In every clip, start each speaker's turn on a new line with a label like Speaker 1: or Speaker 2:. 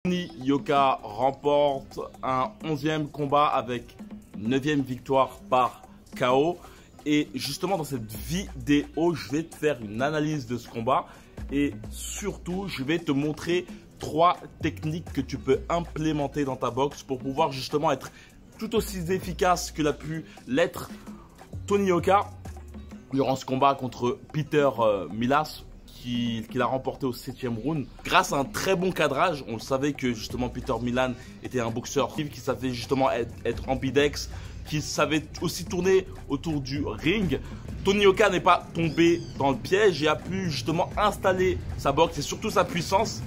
Speaker 1: Tony Yoka remporte un 11e combat avec 9e victoire par KO. Et justement dans cette vidéo, je vais te faire une analyse de ce combat. Et surtout, je vais te montrer 3 techniques que tu peux implémenter dans ta boxe pour pouvoir justement être tout aussi efficace que l'a pu l'être Tony Yoka durant ce combat contre Peter Milas qu'il a remporté au 7e round. Grâce à un très bon cadrage, on savait que justement Peter Milan était un boxeur qui savait justement être ambidex, qui savait aussi tourner autour du ring. Tony Yoka n'est pas tombé dans le piège et a pu justement installer sa boxe et surtout sa puissance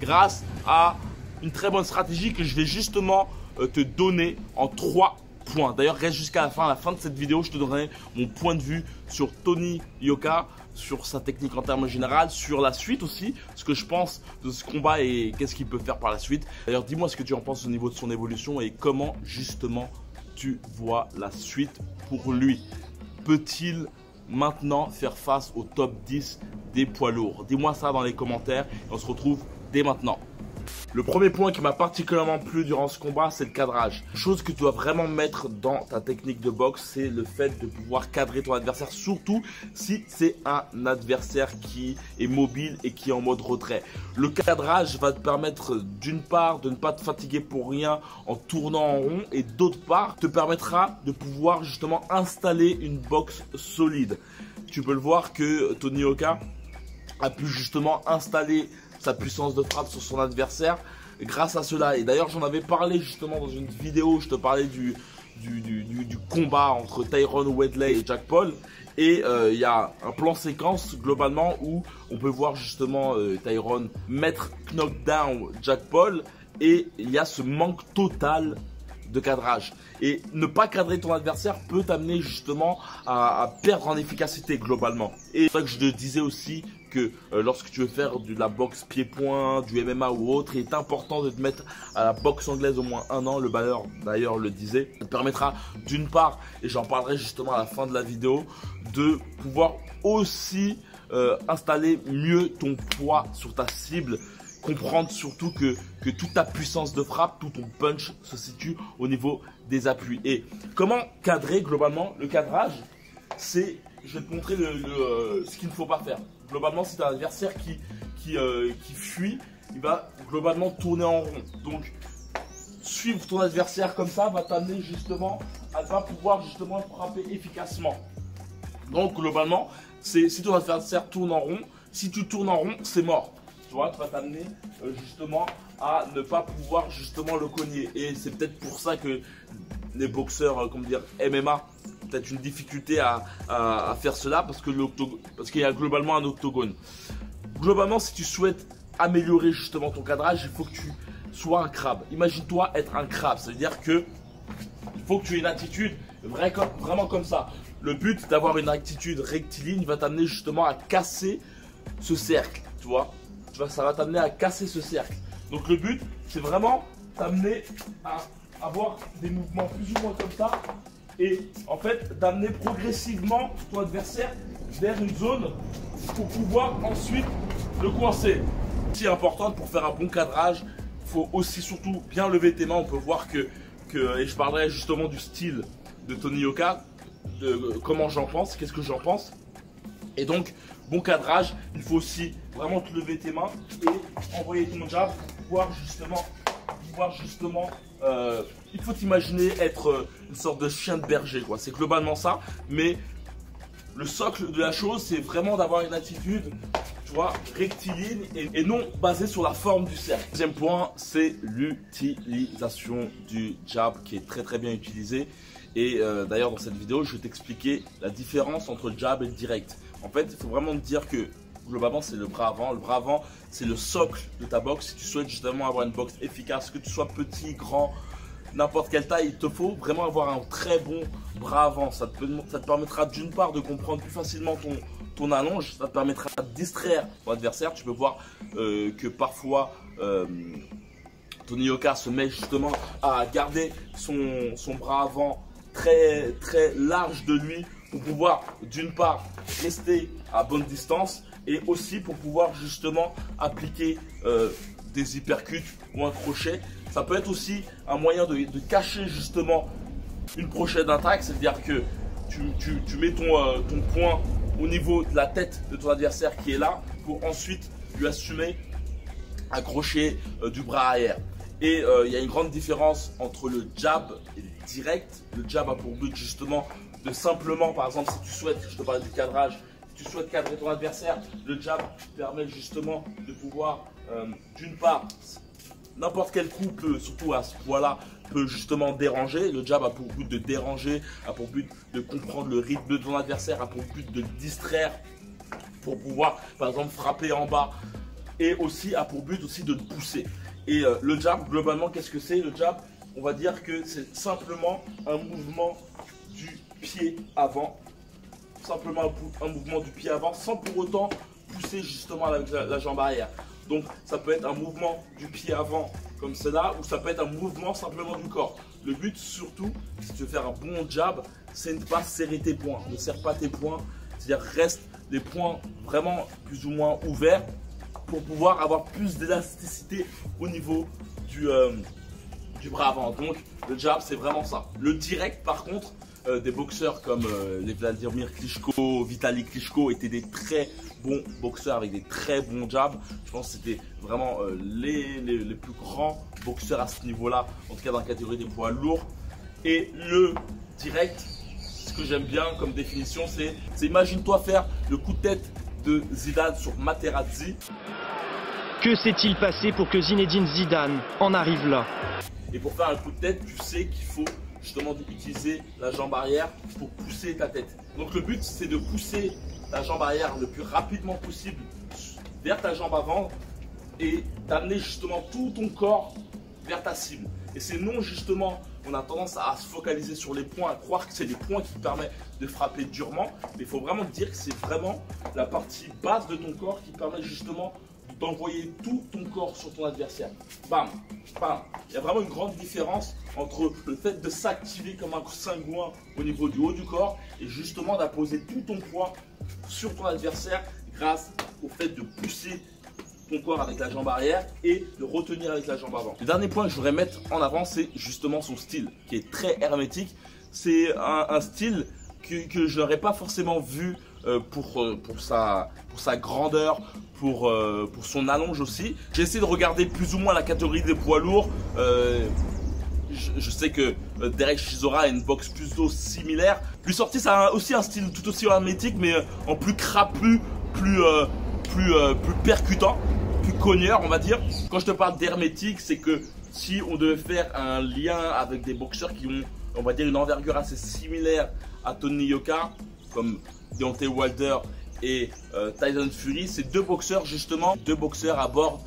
Speaker 1: grâce à une très bonne stratégie que je vais justement te donner en 3 points. D'ailleurs, reste jusqu'à la fin. À la fin de cette vidéo, je te donnerai mon point de vue sur Tony Yoka, sur sa technique en termes généraux, sur la suite aussi, ce que je pense de ce combat et qu'est-ce qu'il peut faire par la suite. D'ailleurs, dis-moi ce que tu en penses au niveau de son évolution et comment justement tu vois la suite pour lui. Peut-il maintenant faire face au top 10 des poids lourds? Dis-moi ça dans les commentaires et on se retrouve dès maintenant. Le premier point qui m'a particulièrement plu durant ce combat, c'est le cadrage. Chose que tu dois vraiment mettre dans ta technique de boxe, c'est le fait de pouvoir cadrer ton adversaire, surtout si c'est un adversaire qui est mobile et qui est en mode retrait. Le cadrage va te permettre d'une part de ne pas te fatiguer pour rien en tournant en rond et d'autre part te permettra de pouvoir justement installer une boxe solide. Tu peux le voir que Tony Yoka a pu justement installer sa puissance de frappe sur son adversaire grâce à cela. Et d'ailleurs, j'en avais parlé justement dans une vidéo, je te parlais du combat entre Tyron Woodley et Jack Paul. Et il y a un plan séquence globalement où on peut voir justement Tyron mettre knockdown Jack Paul et il y a ce manque total de cadrage. Et ne pas cadrer ton adversaire peut t'amener justement à perdre en efficacité globalement. Et c'est ça que je te disais aussi que lorsque tu veux faire de la boxe pied-point, du MMA ou autre, il est important de te mettre à la boxe anglaise au moins 1 an. Le batteur d'ailleurs le disait. Ça te permettra d'une part, et j'en parlerai justement à la fin de la vidéo, de pouvoir aussi installer mieux ton poids sur ta cible. Comprendre surtout que toute ta puissance de frappe, tout ton punch se situe au niveau des appuis. Et comment cadrer globalement? Le cadrage, c'est, je vais te montrer ce qu'il ne faut pas faire. Globalement, si tu as un adversaire qui fuit, il va globalement tourner en rond. Donc, suivre ton adversaire comme ça va t'amener justement à ne pas pouvoir justement frapper efficacement. Donc, globalement, si ton adversaire tourne en rond, si tu tournes en rond, c'est mort. Tu vois, tu vas t'amener justement à ne pas pouvoir justement le cogner. Et c'est peut-être pour ça que les boxeurs, comment dire, MMA, peut-être une difficulté à faire cela parce qu'il y a globalement un octogone. Globalement, si tu souhaites améliorer justement ton cadrage, il faut que tu sois un crabe. Imagine-toi être un crabe, ça veut dire que il faut que tu aies une attitude vraiment comme ça. Le but d'avoir une attitude rectiligne va t'amener justement à casser ce cercle, tu vois. Ça va t'amener à casser ce cercle. Donc le but, c'est vraiment t'amener à avoir des mouvements plus ou moins comme ça. Et en fait, d'amener progressivement ton adversaire vers une zone pour pouvoir ensuite le coincer. C'est important pour faire un bon cadrage. Il faut aussi surtout bien lever tes mains. On peut voir et je parlerai justement du style de Tony Yoka, de comment j'en pense, qu'est-ce que j'en pense. Et donc, bon cadrage, il faut aussi vraiment te lever tes mains et envoyer ton jab pour pouvoir justement il faut t'imaginer être une sorte de chien de berger, quoi. C'est globalement ça, mais le socle de la chose, c'est vraiment d'avoir une attitude, tu vois, rectiligne et non basée sur la forme du cercle. Deuxième point, c'est l'utilisation du jab qui est très bien utilisé. Et d'ailleurs, dans cette vidéo, je vais t'expliquer la différence entre le jab et le direct. En fait, il faut vraiment te dire que globalement, c'est le bras avant. Le bras avant, c'est le socle de ta boxe. Si tu souhaites justement avoir une boxe efficace, que tu sois petit, grand, n'importe quelle taille, il te faut vraiment avoir un très bon bras avant. Ça te permettra d'une part de comprendre plus facilement ton allonge. Ça te permettra de distraire ton adversaire. Tu peux voir que parfois Tony Yoka se met justement à garder son bras avant très large de lui pour pouvoir d'une part rester à bonne distance et aussi pour pouvoir justement appliquer des uppercuts ou un crochet. Ça peut être aussi un moyen de cacher justement une prochaine attaque, c'est-à-dire que tu mets ton poing au niveau de la tête de ton adversaire qui est là pour ensuite lui assumer un crochet du bras arrière. Et il y a une grande différence entre le jab et le direct. Le jab a pour but justement de simplement, par exemple, si tu souhaites, je te parlais du cadrage, si tu souhaites cadrer ton adversaire, le jab permet justement de pouvoir, d'une part, n'importe quel coup peut, surtout à ce poids-là, peut justement déranger. Le jab a pour but de déranger, a pour but de comprendre le rythme de ton adversaire, a pour but de le distraire pour pouvoir, par exemple, frapper en bas. Et aussi a pour but aussi de te pousser. Et le jab, globalement, qu'est-ce que c'est? Le jab, on va dire que c'est simplement un mouvement du pied avant. Simplement un mouvement du pied avant sans pour autant pousser justement avec la jambe arrière. Donc ça peut être un mouvement du pied avant comme cela ou ça peut être un mouvement simplement du corps. Le but surtout, si tu veux faire un bon jab, c'est de ne pas serrer tes poings. Ne serre pas tes poings, c'est-à-dire reste les poings vraiment plus ou moins ouverts pour pouvoir avoir plus d'élasticité au niveau du bras avant. Donc le jab c'est vraiment ça. Le direct par contre, des boxeurs comme les Vladimir Klitschko, Vitali Klitschko étaient des très bons boxeurs avec des très bons jabs. Je pense que c'était vraiment les plus grands boxeurs à ce niveau-là, en tout cas dans la catégorie des poids lourds. Et le direct, ce que j'aime bien comme définition, c'est imagine-toi faire le coup de tête de Zidane sur Materazzi.
Speaker 2: Que s'est-il passé pour que Zinedine Zidane en arrive là?
Speaker 1: Et pour faire un coup de tête, tu sais qu'il faut justement utiliser la jambe arrière pour pousser ta tête. Donc le but c'est de pousser ta jambe arrière le plus rapidement possible vers ta jambe avant et d'amener justement tout ton corps vers ta cible. Et c'est non justement, on a tendance à se focaliser sur les points, à croire que c'est les points qui te permettent de frapper durement, mais il faut vraiment dire que c'est vraiment la partie basse de ton corps qui permet justement d'envoyer tout ton corps sur ton adversaire. Bam, bam. Il y a vraiment une grande différence entre le fait de s'activer comme un cingouin au niveau du haut du corps et justement d'apposer tout ton poids sur ton adversaire grâce au fait de pousser ton corps avec la jambe arrière et de retenir avec la jambe avant. Le dernier point que je voudrais mettre en avant, c'est justement son style qui est très hermétique. C'est un style que je n'aurais pas forcément vu pour sa grandeur, pour son allonge aussi. J'ai essayé de regarder plus ou moins la catégorie des poids lourds. Je sais que Derek Chisora a une boxe plutôt similaire. Lui sorti, ça a aussi un style tout aussi hermétique, mais en plus crapulu, plus percutant, plus cogneur, on va dire. Quand je te parle d'hermétique, c'est que si on devait faire un lien avec des boxeurs qui ont, on va dire, une envergure assez similaire à Tony Yoka, comme Deontay Wilder et Tyson Fury, c'est deux boxeurs justement, deux boxeurs abordent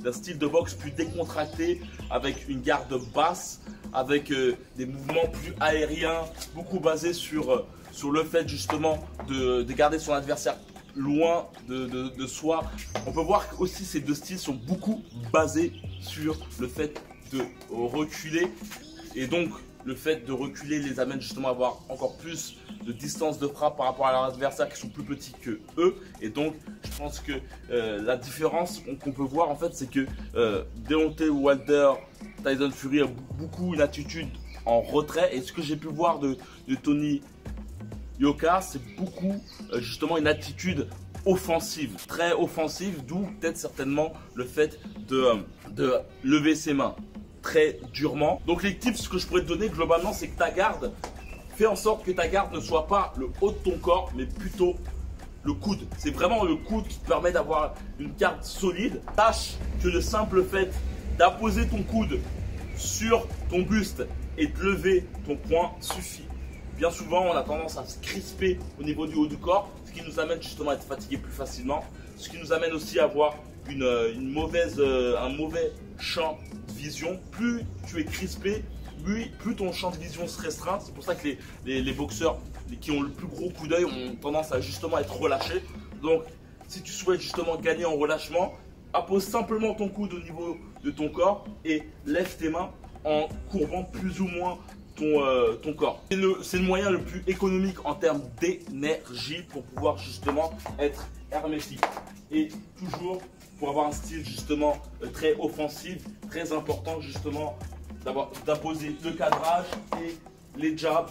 Speaker 1: d'un style de boxe plus décontracté, avec une garde basse, avec des mouvements plus aériens, beaucoup basés sur le fait justement de garder son adversaire loin de soi. On peut voir aussi ces deux styles sont beaucoup basés sur le fait de reculer, et donc le fait de reculer les amène justement à avoir encore plus de distance de frappe par rapport à leurs adversaires qui sont plus petits que eux. Et donc je pense que la différence qu'on peut voir en fait, c'est que Deontay Wilder, Tyson Fury a beaucoup une attitude en retrait, et ce que j'ai pu voir de Tony Yoka, c'est beaucoup justement une attitude offensive, très offensive, d'où peut-être certainement le fait de lever ses mains très durement. Donc les tips que je pourrais te donner globalement, c'est que ta garde, fais en sorte que ta garde ne soit pas le haut de ton corps, mais plutôt le coude. C'est vraiment le coude qui te permet d'avoir une garde solide. Sache que le simple fait d'apposer ton coude sur ton buste et de lever ton poing suffit. Bien souvent, on a tendance à se crisper au niveau du haut du corps, ce qui nous amène justement à être fatigué plus facilement, ce qui nous amène aussi à avoir un mauvais champ de vision. Plus tu es crispé, plus ton champ de vision se restreint. C'est pour ça que les boxeurs qui ont le plus gros coup d'œil ont tendance à justement être relâchés. Donc, si tu souhaites justement gagner en relâchement, appose simplement ton coude au niveau de ton corps et lève tes mains en courbant plus ou moins ton corps. C'est le moyen le plus économique en termes d'énergie pour pouvoir justement être hermétique. Et toujours pour avoir un style justement très offensif, très important justement d'imposer le cadrage et les jabs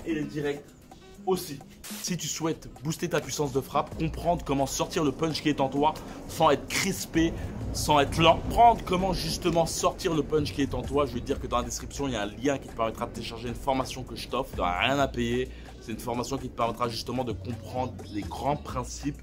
Speaker 1: et les directs aussi. Si tu souhaites booster ta puissance de frappe, comprendre comment sortir le punch qui est en toi sans être crispé, sans être lent, comprendre comment justement sortir le punch qui est en toi, je vais te dire que dans la description il y a un lien qui te permettra de télécharger une formation que je t'offre, tu n'auras rien à payer. C'est une formation qui te permettra justement de comprendre les grands principes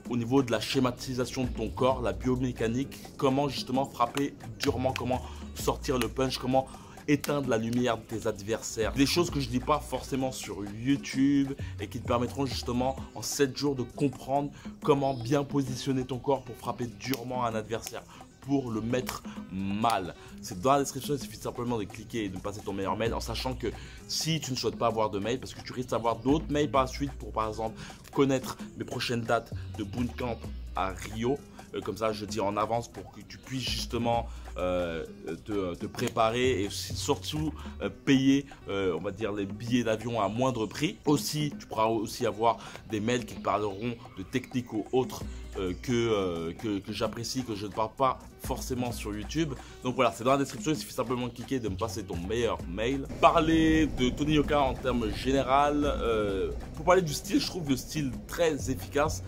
Speaker 1: au niveau de la schématisation de ton corps, la biomécanique, comment justement frapper durement, comment sortir le punch, comment éteindre la lumière de tes adversaires. Des choses que je ne dis pas forcément sur YouTube et qui te permettront justement en 7 jours de comprendre comment bien positionner ton corps pour frapper durement un adversaire, pour le mettre mal. C'est dans la description, il suffit simplement de cliquer et de passer ton meilleur mail en sachant que si tu ne souhaites pas avoir de mail, parce que tu risques d'avoir d'autres mails par la suite pour par exemple connaître mes prochaines dates de bootcamp à Rio. Comme ça, je dis en avance pour que tu puisses justement te préparer et surtout payer, on va dire, les billets d'avion à moindre prix. Aussi, tu pourras aussi avoir des mails qui te parleront de techniques ou autres que j'apprécie, que je ne parle pas forcément sur YouTube. Donc voilà, c'est dans la description, il suffit simplement de cliquer et de me passer ton meilleur mail. Parler de Tony Yoka en termes général, pour parler du style, je trouve le style très efficace.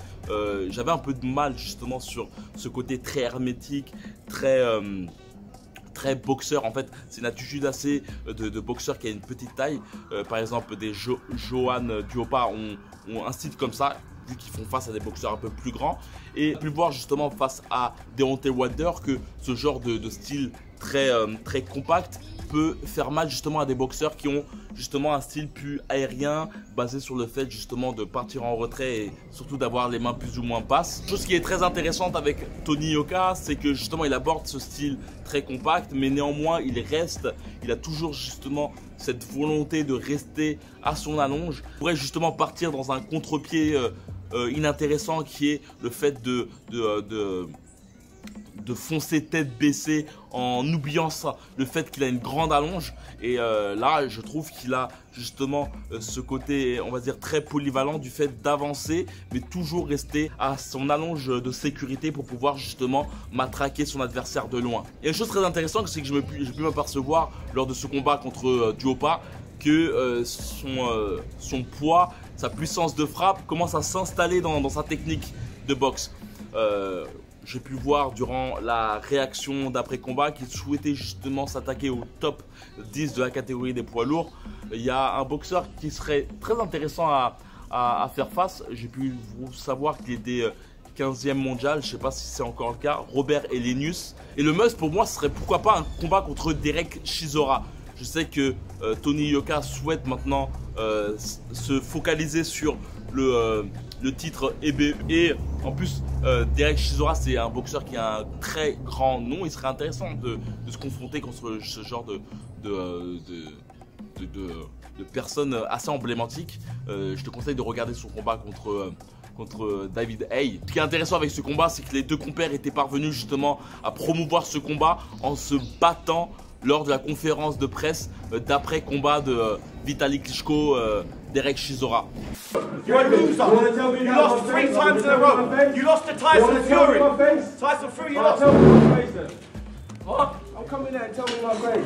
Speaker 1: J'avais un peu de mal justement sur ce côté très hermétique, très boxeur. En fait, c'est une attitude assez de boxeur qui a une petite taille. Par exemple, des Johan Duhaupas ont un style comme ça, vu qu'ils font face à des boxeurs un peu plus grands. Et pu voir justement face à Deontay Wilder que ce genre de style très compact peut faire mal justement à des boxeurs qui ont justement un style plus aérien, basé sur le fait justement de partir en retrait et surtout d'avoir les mains plus ou moins basses. Chose qui est très intéressante avec Tony Yoka, c'est que justement il aborde ce style très compact, mais néanmoins il a toujours justement cette volonté de rester à son allonge. Il pourrait justement partir dans un contre-pied inintéressant qui est le fait de foncer tête baissée en oubliant ça, le fait qu'il a une grande allonge. Et là je trouve qu'il a justement ce côté, on va dire, très polyvalent du fait d'avancer mais toujours rester à son allonge de sécurité pour pouvoir justement matraquer son adversaire de loin. Et une chose très intéressante, c'est que j'ai pu m'apercevoir lors de ce combat contre Duhaupas que son poids, sa puissance de frappe commence à s'installer dans sa technique de boxe. J'ai pu voir durant la réaction d'après-combat qu'il souhaitait justement s'attaquer au top 10 de la catégorie des poids lourds. Il y a un boxeur qui serait très intéressant à faire face. J'ai pu savoir qu'il était 15e mondial, je ne sais pas si c'est encore le cas, Robert Helenius. Et le must pour moi, ce serait pourquoi pas un combat contre Derek Chisora. Je sais que Tony Yoka souhaite maintenant se focaliser sur le titre EBU. Et en plus, Derek Chisora, c'est un boxeur qui a un très grand nom. Il serait intéressant de se confronter contre ce genre de personnes assez emblématiques. Je te conseille de regarder son combat contre David Haye. Ce qui est intéressant avec ce combat, c'est que les deux compères étaient parvenus justement à promouvoir ce combat en se battant lors de la conférence de presse d'après-combat de Vitali Klitschko, Derek Chisora.
Speaker 3: You're a loser. You lost 3 times in a row. You lost to Tyson Fury. Tyson Fury, you lost. What? I'm coming there and tell me my face.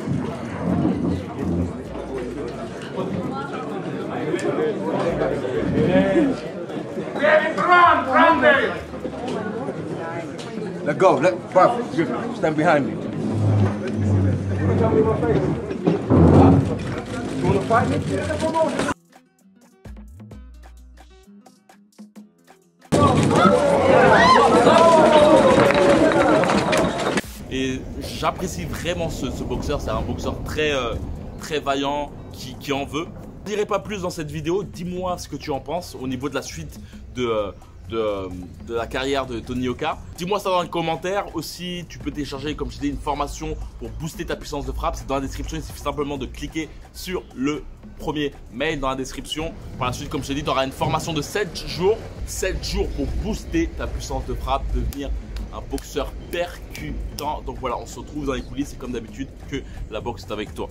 Speaker 4: Let go. Bruv, stand behind me.
Speaker 3: Tell me my face. You want to fight me?
Speaker 1: Et j'apprécie vraiment ce boxeur. C'est un boxeur très vaillant qui en veut. Je ne dirai pas plus dans cette vidéo. Dis-moi ce que tu en penses au niveau de la suite de la carrière de Tony Yoka. Dis-moi ça dans les commentaires. Aussi, tu peux télécharger, comme je t'ai dit, une formation pour booster ta puissance de frappe. C'est dans la description. Il suffit simplement de cliquer sur le premier mail dans la description. Par la suite, comme je t'ai dit, tu auras une formation de 7 jours. 7 jours pour booster ta puissance de frappe, devenir un boxeur percutant. Donc voilà, on se retrouve dans les coulisses et comme d'habitude que la boxe est avec toi.